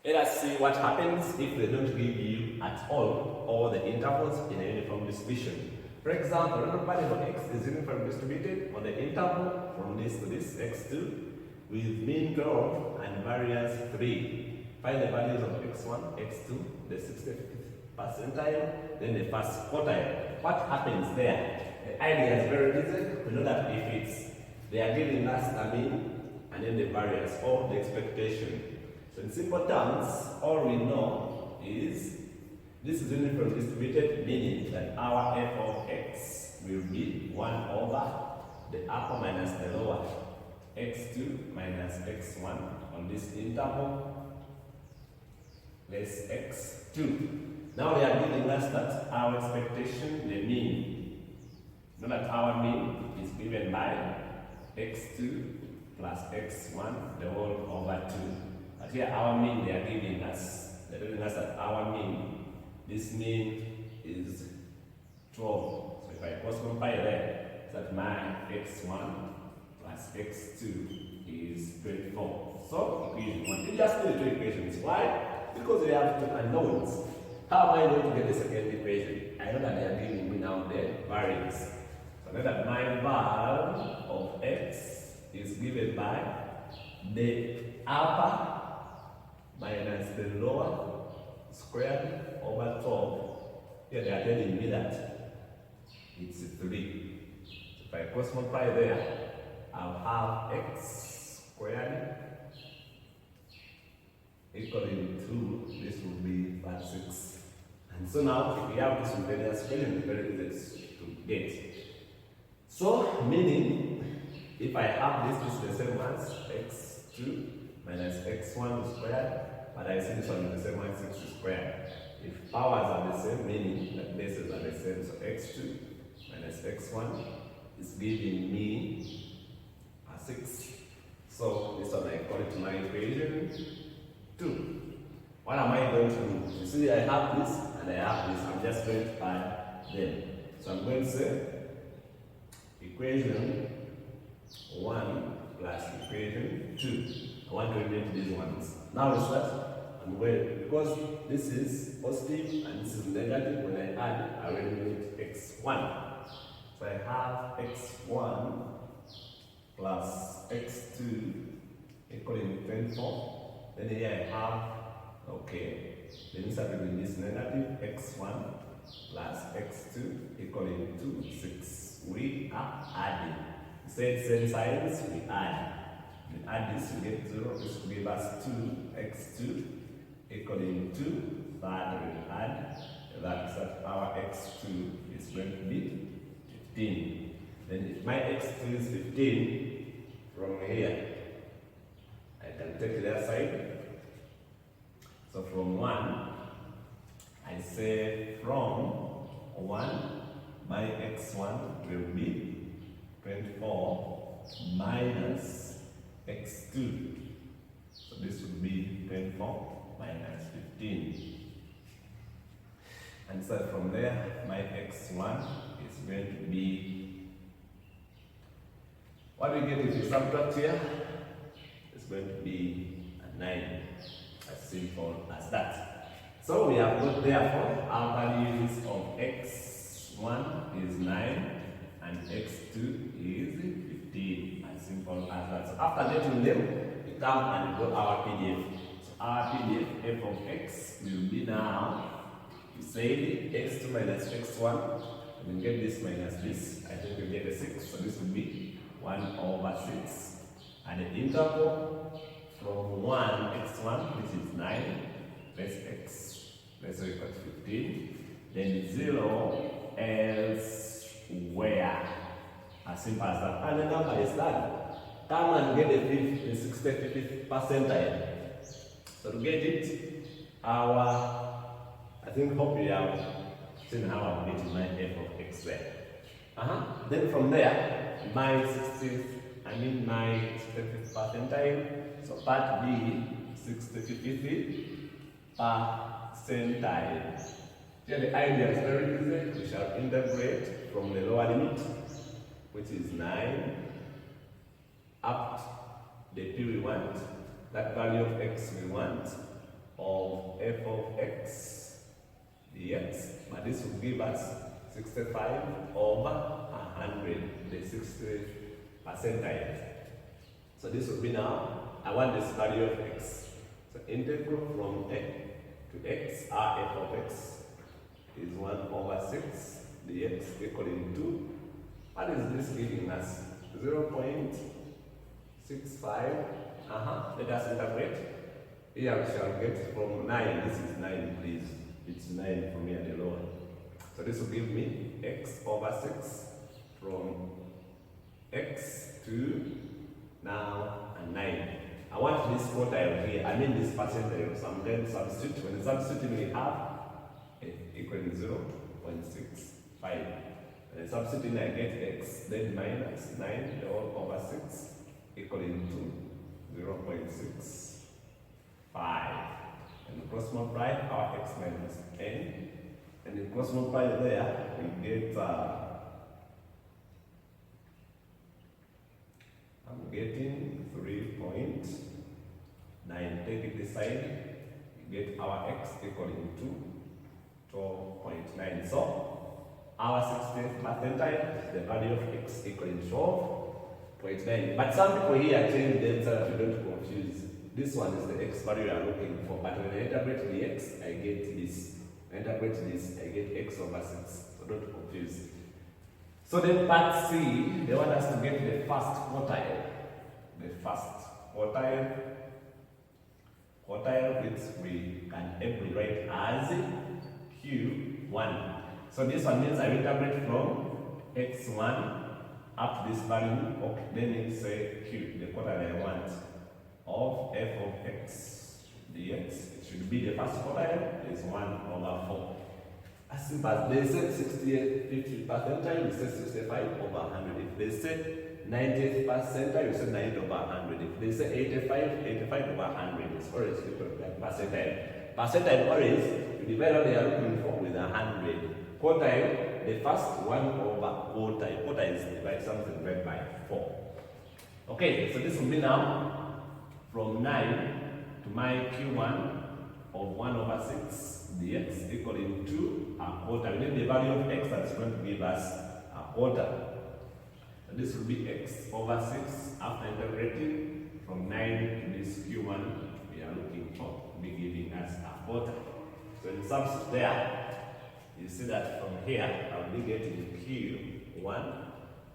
Let us see what happens if they don't give you at all the intervals in a uniform distribution. For example, when a variable x is uniformly distributed on the interval from this to this, x2, with mean 12 and variance 3. Find the values of x1, x2, the 65th percentile, then the first quartile. What happens there? The idea is very easy. We know that if they are giving us a mean and then the variance or the expectation. So in simple terms, all we know is this is uniformly distributed, meaning that our f of x will be 1 over the upper minus the lower, x2 minus x1 on this interval, less x2. Now they are giving us that our expectation, the mean, know that our mean is given by x2 plus x1, the whole over 2. But here our mean they are giving us, they're telling us that our mean, this mean is 12. So if I cross compile there, that my x1 plus x2 is 24. So equation 1. You just need two equations. Why? Because we have two unknowns. How am I going to get the second equation? I know that they are giving me now the variance. So I know that my val of x is given by the upper minus the lower squared over 12. Here they are telling me that it's 3. So if I cross multiply there, I'll have x squared equaling 2. This will be 36. And so now, if we have this in various equation, it's very easy to get. So, meaning, if I have this is the same as x2 minus x1 squared, but I see this one is the same as 6 squared. If powers are the same, meaning that bases are the same, so x2 minus x1 is giving me a 6. So, this one I call it my equation 2. What am I going to do? You see, I have this and I have this. I'm just going to add them. So I'm going to say equation 1 plus equation 2. I want to relate these ones. Now it's that I'm going, because this is positive and this is negative, when I add, I will relate x1. So I have x1 plus x2 equaling 24. Then here I have, okay, then instead of this negative, x1 plus x2 equaling 2, 6. We are adding. Same signs, we add. We add this, we get 0. This will give us 2x2 equaling 2. That we add. That's that our x2 is going to be 15. Then if my x2 is 15, from here, I can take the other side. So from 1, I say from 1, my x1 will be 24 minus x2. So this will be 24 minus 15. And so from there, my x1 is going to be, what we get if you subtract here, it's going to be a 9. As simple as that. So we have got therefore our values of x1 is 9 and x2 is 15. As simple as that. So after getting them, we come and go our PDF. So our PDF f of x will be now, we say x2 minus x1, and we get this minus this. I think we get a 6, so this will be 1 over 6. And the interval from 1, x1, which is 9, less x, let's say equal to 15, then 0 elsewhere. As simple as that. And the number is done. Come and get the 65th percentile. So to get it, I think hope you have seen how I'm getting my f of x there. Then from there, my 65th percentile. So part B, 65th percentile. Here the idea is very easy. We shall integrate from the lower limit, which is 9, up the p we want, that value of x we want, of f of x dx. But this will give us 65 over 100, the 60 percentile. So this will be now, I want this value of x. So integral from a to x, r f of x is 1 over 6 dx equaling 2. What is this giving us? 0.65. Let us integrate. Here we shall get from 9. This is 9, please. It's 9 from here, the lower. So this will give me x over 6 from x to now and 9. I want this quartile here, I mean this percentile, so I'm going to substitute. When substituting, we have equaling 0.65. When substituting, I get x, then minus 9 all over 6 equaling to 0.65. And cross multiply our x minus n. And in cross multiply there, we get I'm getting 3.9. Take it this side, we get our x equaling to 12.9. So our 60th percentile is the value of x equaling 12.9. But some people here change themselves to don't confuse. This one is the x value you are looking for. But when I integrate the x, I get this. When I integrate this, I get x over 6. So don't confuse. So then part C, they want us to get the first quartile. The first quartile, which we can able write as Q1. So this one means I will integrate from x1 up to this value. Okay, then it say Q, the quartile I want, of f of x dx. It should be the first quartile is 1 over 4. As simple as they said 68, 50 percentile, we say 65 over 100. If they say 90th percentile, you say 90 over 100. If they say 85, 85 over 100. It's always equal to like percentile. Percentile always, you divide what they are looking for with 100. Quartile, the first 1 over quartile. Quartile is like something divided by 4. Okay, so this will be now from 9 to my Q1 of 1 over 6 dx equaling to a quarter. We need the value of x that's going to give us a quarter. So this will be x over 6 after integrating from 9 to this Q1 we are looking for, will be giving us a quarter. So in substitute there, you see that from here I'll be getting Q1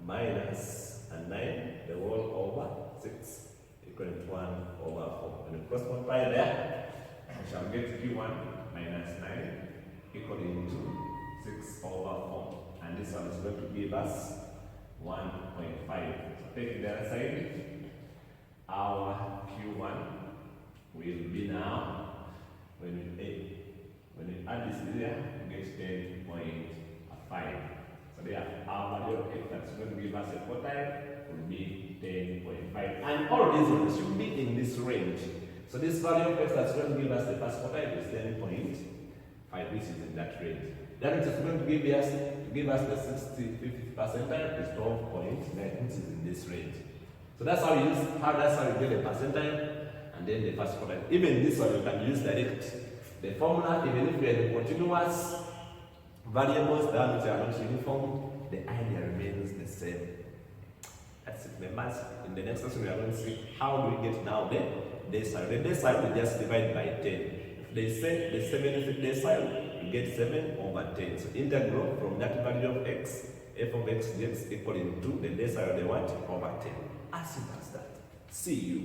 minus a 9 the whole over 6 equal to 1 over 4. When you cross multiply there, we shall get Q1 minus 9 equaling to 6 over 4. And this one is going to give us 1.5. So take the other side. Our Q1 will be now, when we add this here, we get 10.5. So there, our value of x that's going to give us a quartile will be 10.5. And all these ones should be in this range. So this value of x that's going to give us the first quartile is 10.5, which is in that range. That is going to give us the 50th percentile is 12.9, which is in this range. So that's how you get the percentile and then the first quartile. Even this one you can use direct. The formula, even if we have the continuous variables that which are not uniform, the idea remains the same. That's it, members. In the next lesson we are going to see how do we get now the decile. The decile we just divide by 10. If they say the 70th decile, you get 7 over 10. So integral from that value of x, f of x dx equaling to the decile they want over 10. As simple as that. See you.